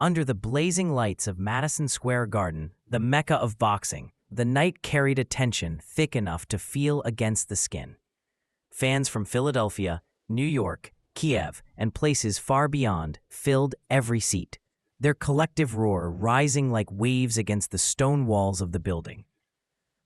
Under the blazing lights of Madison Square Garden, the mecca of boxing, the night carried a tension thick enough to feel against the skin. Fans from Philadelphia, New York, Kiev, and places far beyond filled every seat, their collective roar rising like waves against the stone walls of the building.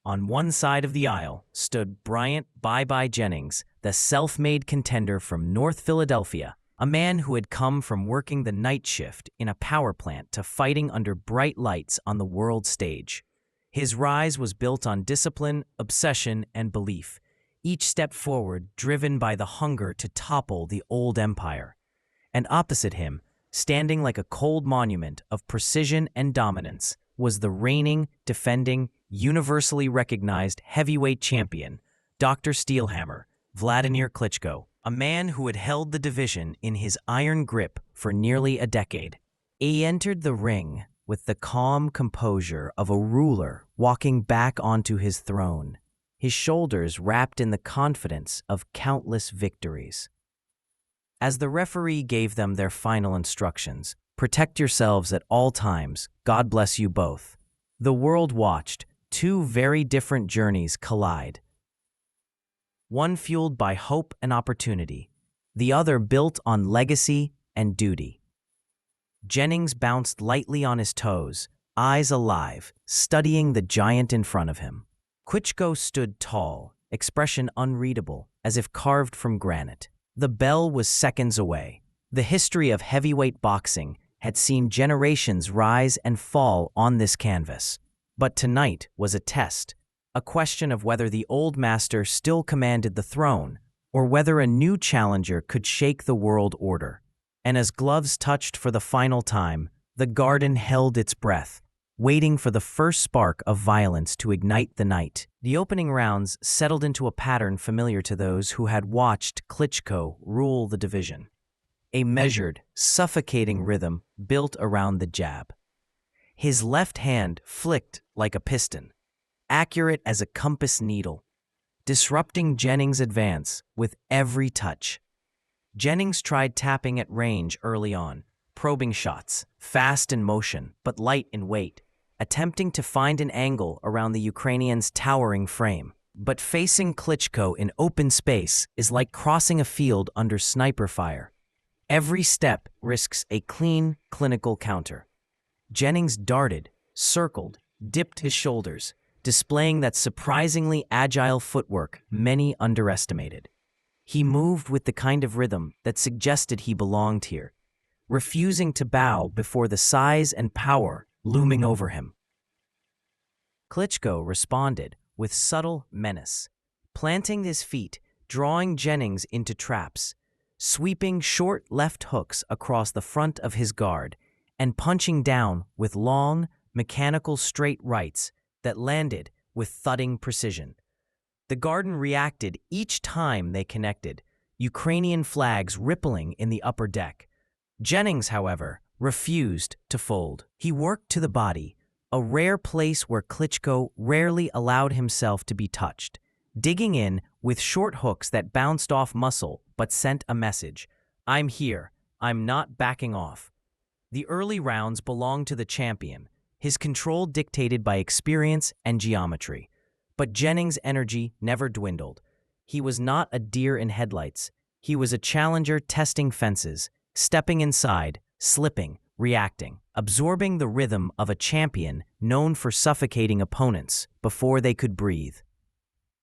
On one side of the aisle stood Bryant "Bye-Bye" Jennings, the self-made contender from North Philadelphia, a man who had come from working the night shift in a power plant to fighting under bright lights on the world stage. His rise was built on discipline, obsession, and belief, each step forward driven by the hunger to topple the old empire. And opposite him, standing like a cold monument of precision and dominance, was the reigning, defending, universally recognized heavyweight champion, Dr. Steelhammer, Wladimir Klitschko, a man who had held the division in his iron grip for nearly a decade. He entered the ring with the calm composure of a ruler walking back onto his throne, his shoulders wrapped in the confidence of countless victories. As the referee gave them their final instructions, "Protect yourselves at all times, God bless you both," the world watched two very different journeys collide. One fueled by hope and opportunity, the other built on legacy and duty. Jennings bounced lightly on his toes, eyes alive, studying the giant in front of him. Klitschko stood tall, expression unreadable, as if carved from granite. The bell was seconds away. The history of heavyweight boxing had seen generations rise and fall on this canvas. But tonight was a test, a question of whether the old master still commanded the throne, or whether a new challenger could shake the world order. And as gloves touched for the final time, the garden held its breath, waiting for the first spark of violence to ignite the night. The opening rounds settled into a pattern familiar to those who had watched Klitschko rule the division. A measured, suffocating rhythm built around the jab. His left hand flicked like a piston, accurate as a compass needle, disrupting Jennings' advance with every touch. Jennings tried tapping at range early on, probing shots, fast in motion but light in weight, attempting to find an angle around the Ukrainian's towering frame. But facing Klitschko in open space is like crossing a field under sniper fire. Every step risks a clean, clinical counter. Jennings darted, circled, dipped his shoulders, displaying that surprisingly agile footwork many underestimated. He moved with the kind of rhythm that suggested he belonged here, refusing to bow before the size and power looming over him. Klitschko responded with subtle menace, planting his feet, drawing Jennings into traps, sweeping short left hooks across the front of his guard, and punching down with long, mechanical straight rights that landed with thudding precision. The garden reacted each time they connected, Ukrainian flags rippling in the upper deck. Jennings, however, refused to fold. He worked to the body, a rare place where Klitschko rarely allowed himself to be touched, digging in with short hooks that bounced off muscle but sent a message: "I'm here, I'm not backing off." The early rounds belonged to the champion, his control dictated by experience and geometry. But Jennings' energy never dwindled. He was not a deer in headlights. He was a challenger testing fences, stepping inside, slipping, reacting, absorbing the rhythm of a champion known for suffocating opponents before they could breathe.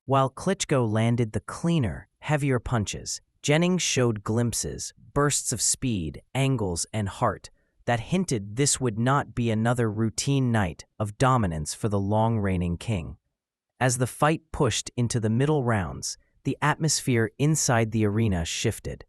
While Klitschko landed the cleaner, heavier punches, Jennings showed glimpses, bursts of speed, angles, and heart that hinted this would not be another routine night of dominance for the long-reigning king. As the fight pushed into the middle rounds, the atmosphere inside the arena shifted.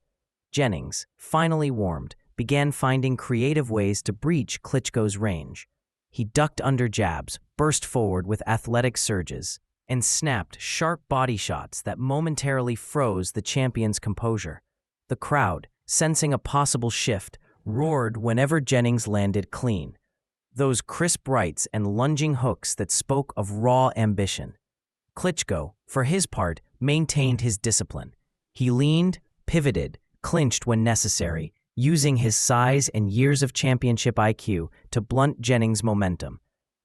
Jennings, finally warmed, began finding creative ways to breach Klitschko's range. He ducked under jabs, burst forward with athletic surges, and snapped sharp body shots that momentarily froze the champion's composure. The crowd, sensing a possible shift, roared whenever Jennings landed clean. Those crisp rights and lunging hooks that spoke of raw ambition. Klitschko, for his part, maintained his discipline. He leaned, pivoted, clinched when necessary, using his size and years of championship IQ to blunt Jennings' momentum.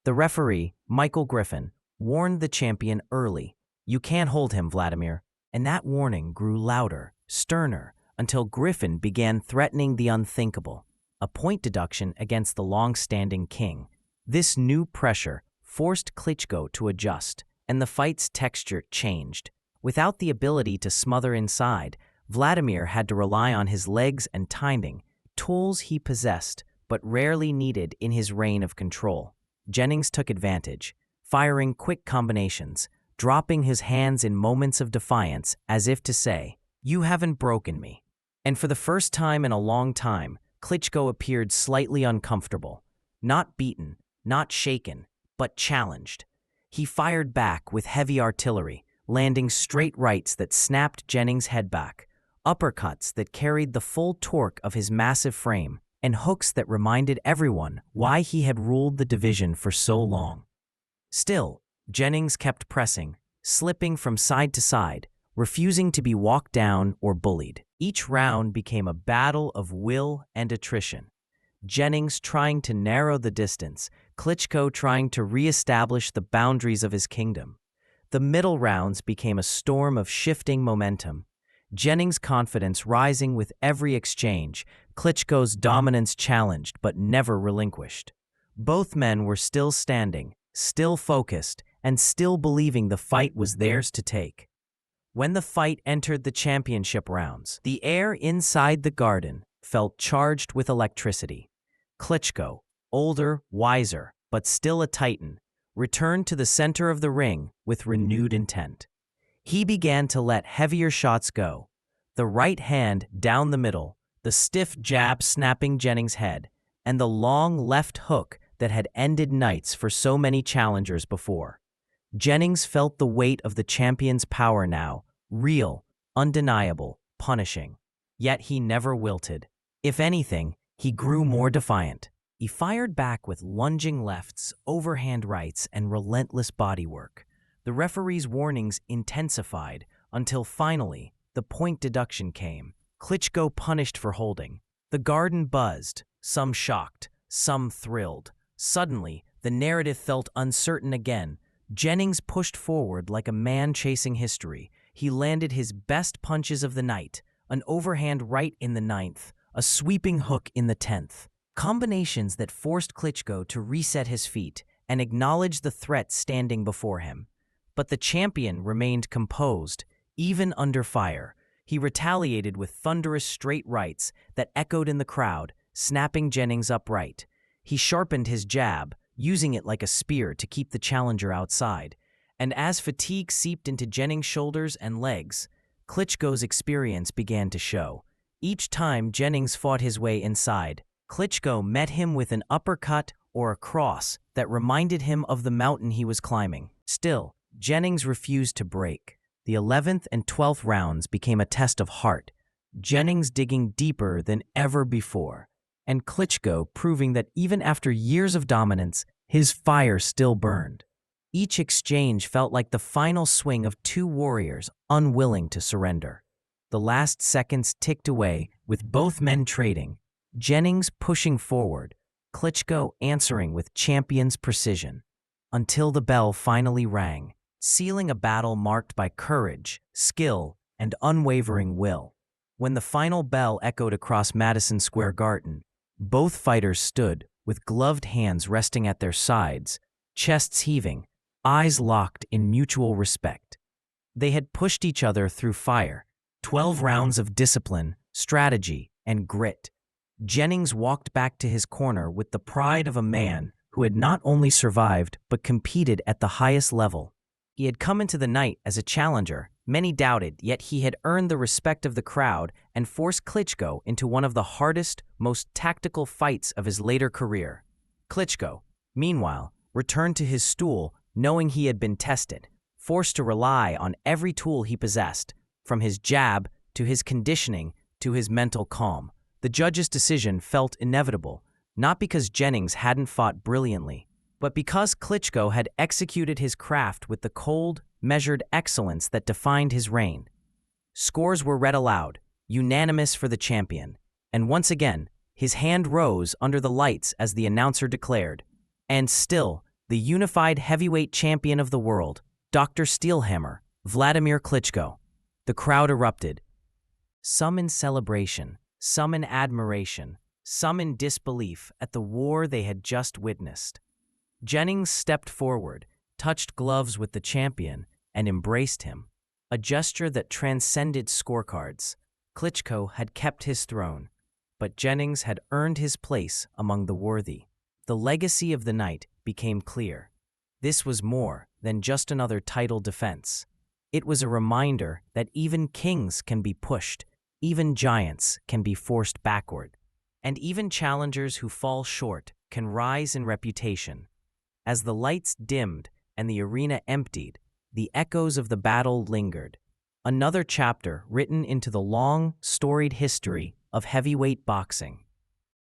The referee, Michael Griffin, warned the champion early, "You can't hold him, Wladimir." And that warning grew louder, sterner, until Griffin began threatening the unthinkable, a point deduction against the long-standing king. This new pressure forced Klitschko to adjust, and the fight's texture changed. Without the ability to smother inside, Wladimir had to rely on his legs and timing, tools he possessed but rarely needed in his reign of control. Jennings took advantage, firing quick combinations, dropping his hands in moments of defiance as if to say, "You haven't broken me." And for the first time in a long time, Klitschko appeared slightly uncomfortable. Not beaten, not shaken, but challenged. He fired back with heavy artillery, landing straight rights that snapped Jennings' head back, uppercuts that carried the full torque of his massive frame, and hooks that reminded everyone why he had ruled the division for so long. Still, Jennings kept pressing, slipping from side to side, refusing to be walked down or bullied. Each round became a battle of will and attrition. Jennings trying to narrow the distance, Klitschko trying to re-establish the boundaries of his kingdom. The middle rounds became a storm of shifting momentum, Jennings' confidence rising with every exchange, Klitschko's dominance challenged but never relinquished. Both men were still standing, still focused, and still believing the fight was theirs to take. When the fight entered the championship rounds, the air inside the garden felt charged with electricity. Klitschko, older, wiser, but still a titan, returned to the center of the ring with renewed intent. He began to let heavier shots go, the right hand down the middle, the stiff jab snapping Jennings' head, and the long left hook that had ended nights for so many challengers before. Jennings felt the weight of the champion's power now, real, undeniable, punishing. Yet he never wilted. If anything, he grew more defiant. He fired back with lunging lefts, overhand rights, and relentless bodywork. The referee's warnings intensified until finally the point deduction came. Klitschko punished for holding. The garden buzzed, some shocked, some thrilled. Suddenly, the narrative felt uncertain again. Jennings pushed forward like a man chasing history. He landed his best punches of the night, an overhand right in the 9th, a sweeping hook in the 10th. Combinations that forced Klitschko to reset his feet and acknowledge the threat standing before him. But the champion remained composed, even under fire. He retaliated with thunderous straight rights that echoed in the crowd, snapping Jennings upright. He sharpened his jab, using it like a spear to keep the challenger outside. And as fatigue seeped into Jennings' shoulders and legs, Klitschko's experience began to show. Each time Jennings fought his way inside, Klitschko met him with an uppercut or a cross that reminded him of the mountain he was climbing. Still, Jennings refused to break. The 11th and 12th rounds became a test of heart, Jennings digging deeper than ever before, and Klitschko proving that even after years of dominance, his fire still burned. Each exchange felt like the final swing of two warriors unwilling to surrender. The last seconds ticked away with both men trading, Jennings pushing forward, Klitschko answering with champion's precision, until the bell finally rang, sealing a battle marked by courage, skill, and unwavering will. When the final bell echoed across Madison Square Garden, both fighters stood with gloved hands resting at their sides, chests heaving, eyes locked in mutual respect. They had pushed each other through fire, 12 rounds of discipline, strategy, and grit. Jennings walked back to his corner with the pride of a man who had not only survived but competed at the highest level. He had come into the night as a challenger, many doubted, yet he had earned the respect of the crowd and forced Klitschko into one of the hardest, most tactical fights of his later career. Klitschko, meanwhile, returned to his stool knowing he had been tested, forced to rely on every tool he possessed, from his jab to his conditioning to his mental calm. The judge's decision felt inevitable, not because Jennings hadn't fought brilliantly, but because Klitschko had executed his craft with the cold, measured excellence that defined his reign. Scores were read aloud, unanimous for the champion. And once again, his hand rose under the lights as the announcer declared, "And still, the unified heavyweight champion of the world, Dr. Steelhammer, Wladimir Klitschko." The crowd erupted, some in celebration, some in admiration, some in disbelief at the war they had just witnessed. Jennings stepped forward, touched gloves with the champion, and embraced him, a gesture that transcended scorecards. Klitschko had kept his throne, but Jennings had earned his place among the worthy. The legacy of the night became clear. This was more than just another title defense. It was a reminder that even kings can be pushed, even giants can be forced backward, and even challengers who fall short can rise in reputation. As the lights dimmed and the arena emptied, the echoes of the battle lingered, another chapter written into the long, storied history of heavyweight boxing.